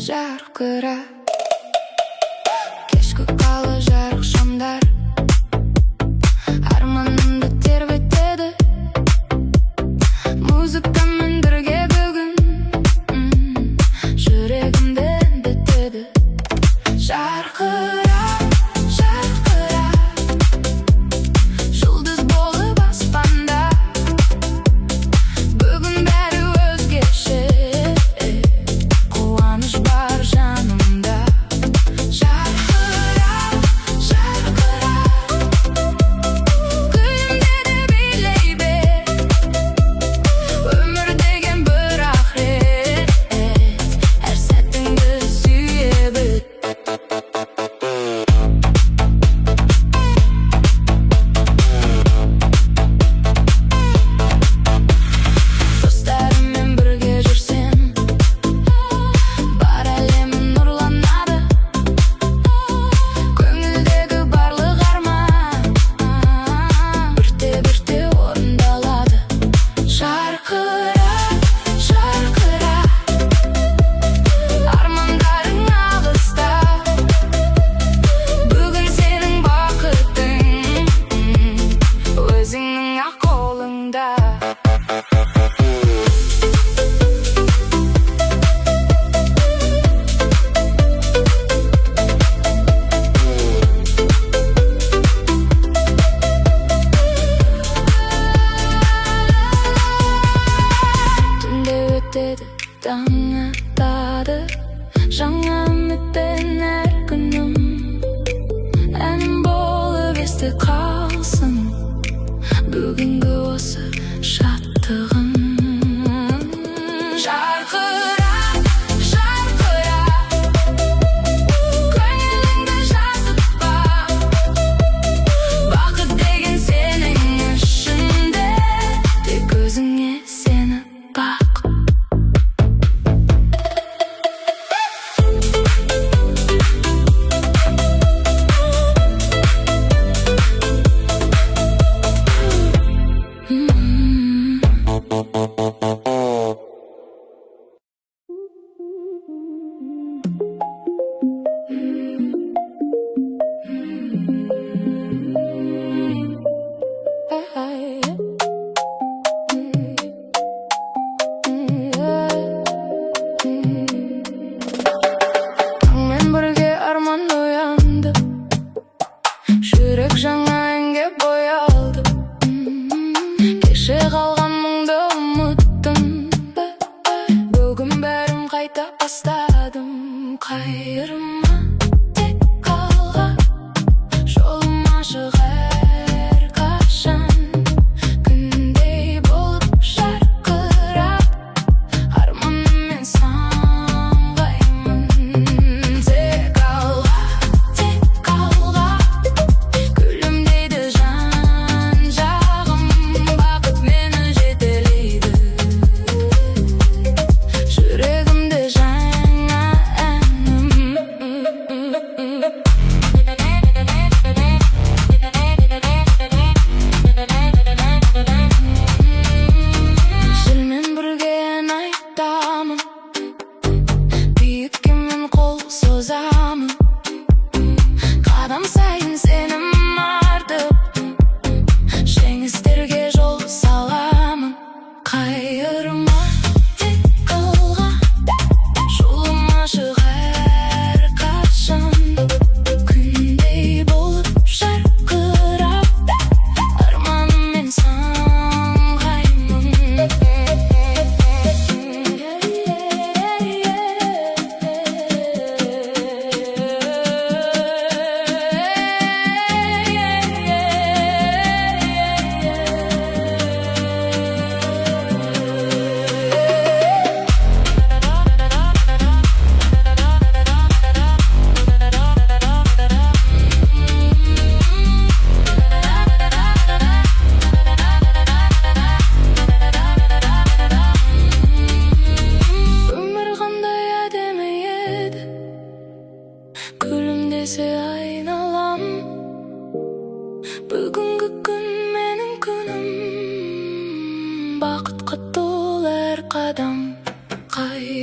Жарқырақ кешкі қала жарық шамдар арманымды тербетеді музыкамен бірге бүгін жүрегімді әндетеді. Жарқырақ, жарқырақ жұлдыз болып аспанда бүгін бәрі өзгеше қуаныш бар жанымда.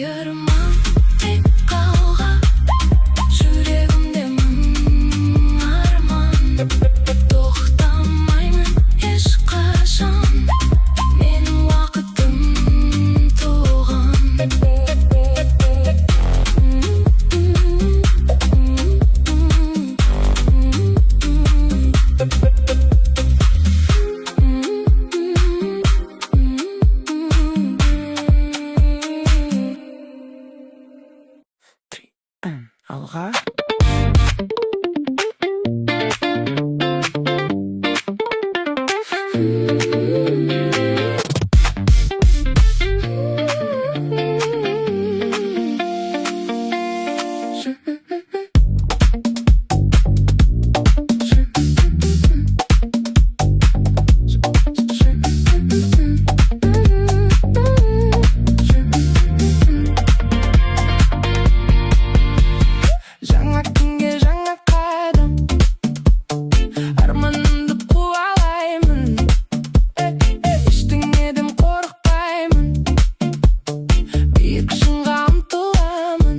Yarıma tek kalgan жүрегімде мың арман. Тоқтамаймын ешқашан, менің уақытым туған. Алға. Жаңа күнге жаңа қадам, арманымды қуалаймын. Ештеңеден қорықпаймын, биік шыңға ұмтыламын.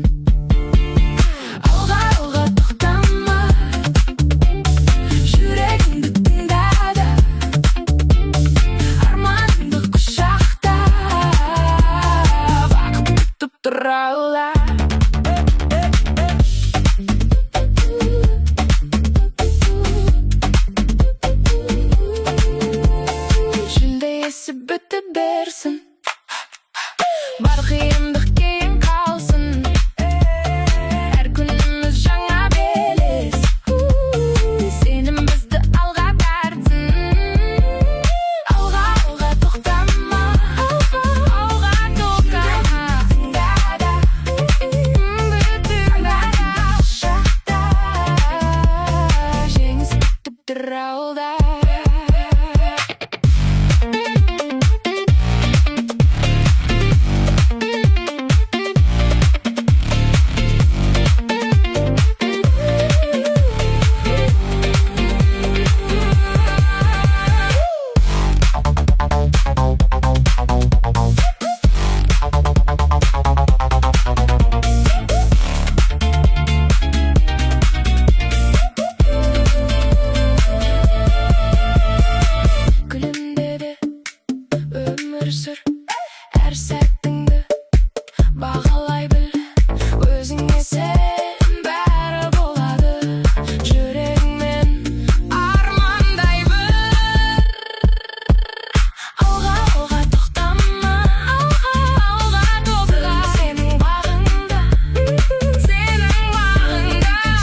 Алға, алға тоқтама, жүрегіңді тыңда, арманыңды құшақта, бақыт күтіп тұр алда. Жүлде есіп бітіп берсін, бар қиындық кейін қалсын. Әр күніміз жаңа белес, сенім бізді алға тартсын. Алға, алға тоқтама, алға тоқтама. Тыңдада, шақта, жеңіс күтіп тұр алда. Күлімдеді өмір сүр, әр сәтіңді бағалай біл. Өзіңе сен, бәрі болады, жүрегіңмен армандай бір. Алға, алға тоқтама, алға тоқта. Сенің бағыңда,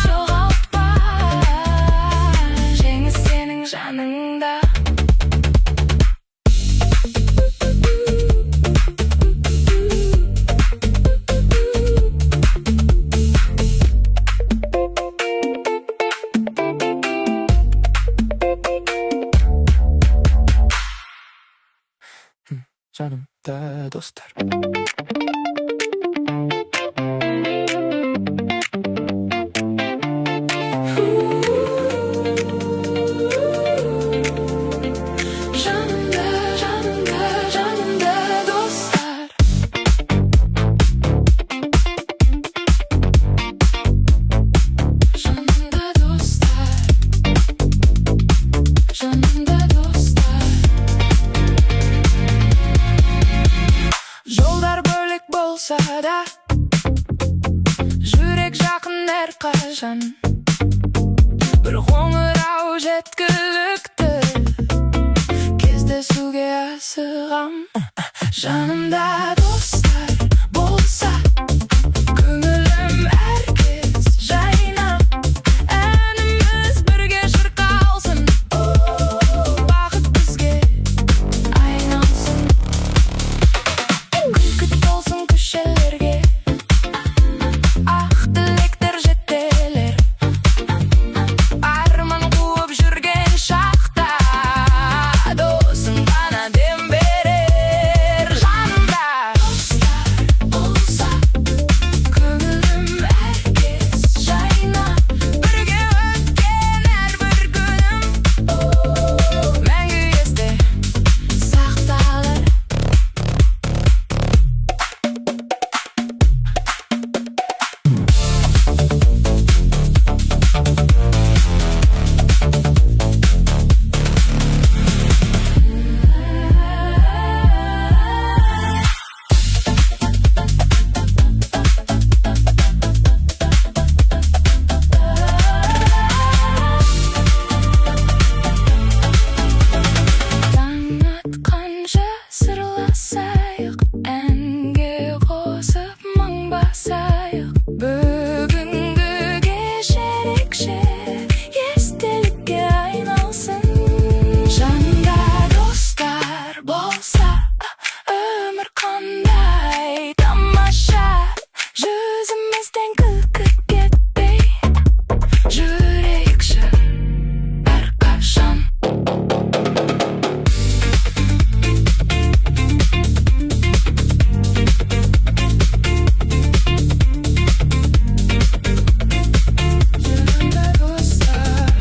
жоғалтпа, жеңіс сенің жаныңда. Жанымда достар. Жанымда, жанымда, жанымда достар. Жанымда достар, жанымда достар. Жолдар бөлек болса да, жүрек жақын әрқашан. Бір қоңырау жеткілікті, кездесуге асығам. Жанымда достар болса, көңілім әркез жайнап, әніміз бірге шырқалсын. Бақыт бізге айналсын, күлкі толсын көшелерге, ақ тілектер жетелер. Арман қуып жүрген шақта, досың ғана дем берер. Жанымда басайық. Бүгінгі кеш ерекше, естелікке айналсын. Жаныңда достар болса, өмір қандай тамаша. Жүзімізден күлкі кетпей жүрейікші әрқашан. Жаныңда достар.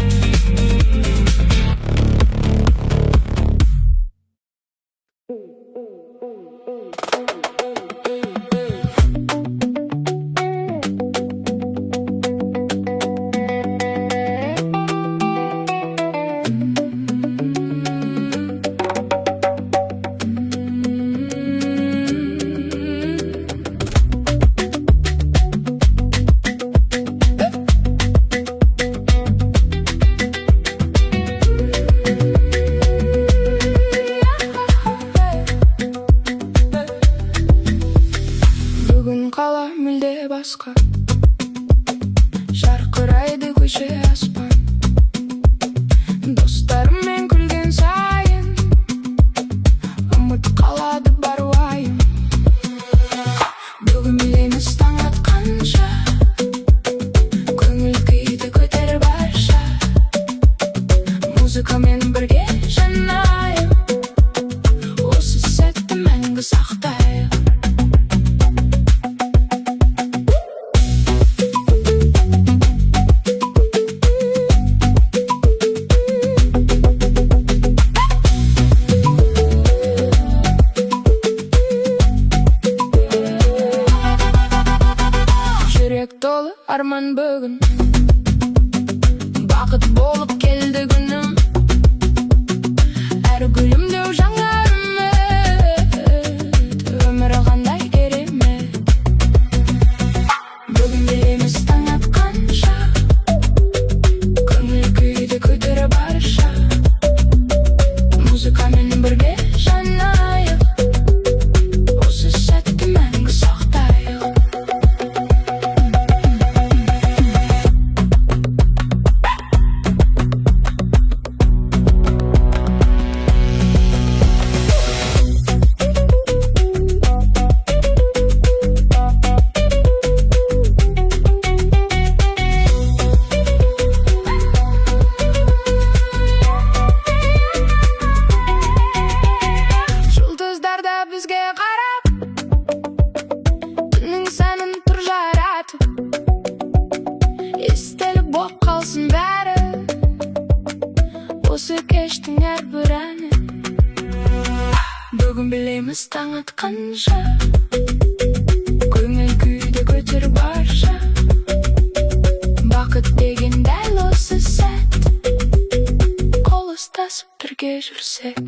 Бүгін қала мүлде басқа, жарқырайды көше аспан. Достарыммен күлген сайын ұмыт қалады бар уайым. Бүгін білеміз таң атқанша, көңіл күйді көтер барша. Музыкамен бірге жанайық, осы сәтті мәңгі сақтайық. Жүрек толы арман бүгін, бақыт болып келді күнім. Әр гүлімдеу жаңа үміт, өмірі қандай керемет. Бүгін білеміз таң атқанша, көңіл күйді көтері барша. Музыкамен бірге жанайық, осы сәтті мәңгі сақтайық. Жұлдыздар да бізге қарап, түннің сәнін тұр жаратып. Естелік боп қалсын бәрі, осы кештің әрбір әні. Бүгін білеміз таң атқанша, көңіл күйді көтер барша. Бақыт деген дәл осы сәт, қол ұстасып бірге жүрсек.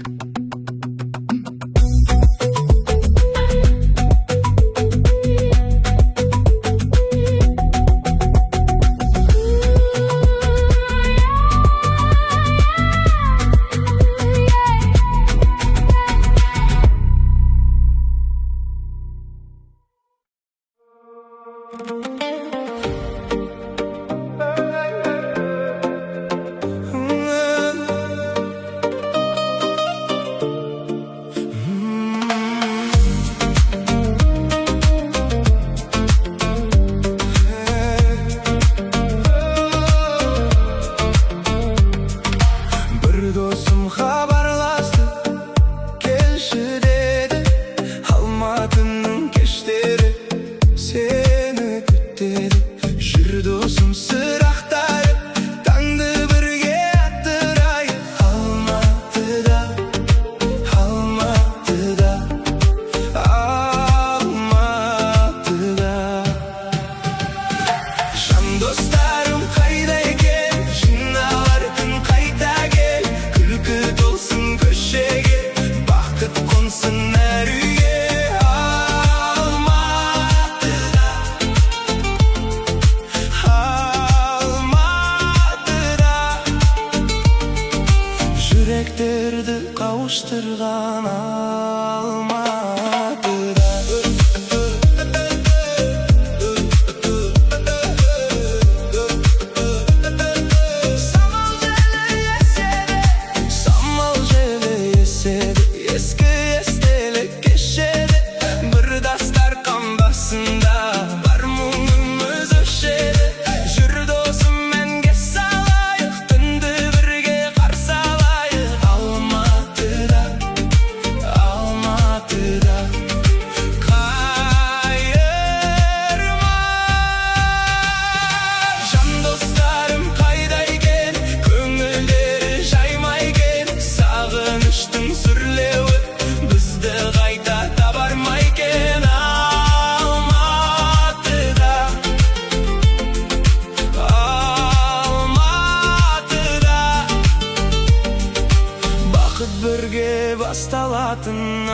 Атын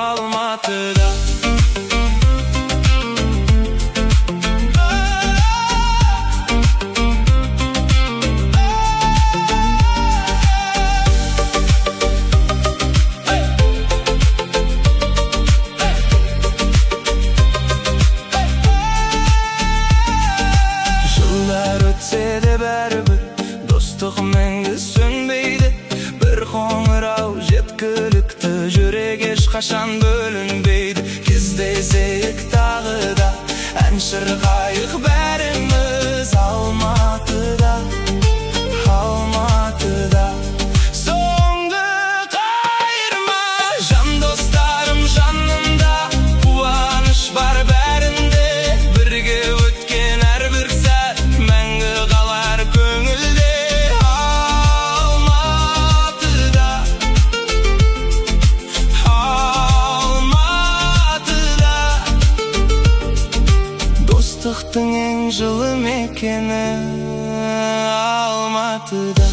Алматыда. Жылдар өтсе де бәрібір достық мәңгі сөнбейді. Бір қоңырау жеткілікті, жүрек ешқашан бөлінбейді. Кездесейік тағы да, ән шырқайық бәріміз Алматыда, Алматыда. Соңғы қайырма, жан достарым жанымда, қуаныш бар бәрінде. Бірге өткен әрбір сәт мәңгі қалар көңілде. Алматыда, Алматыда, достықтың ең жылы мекені Алматыда.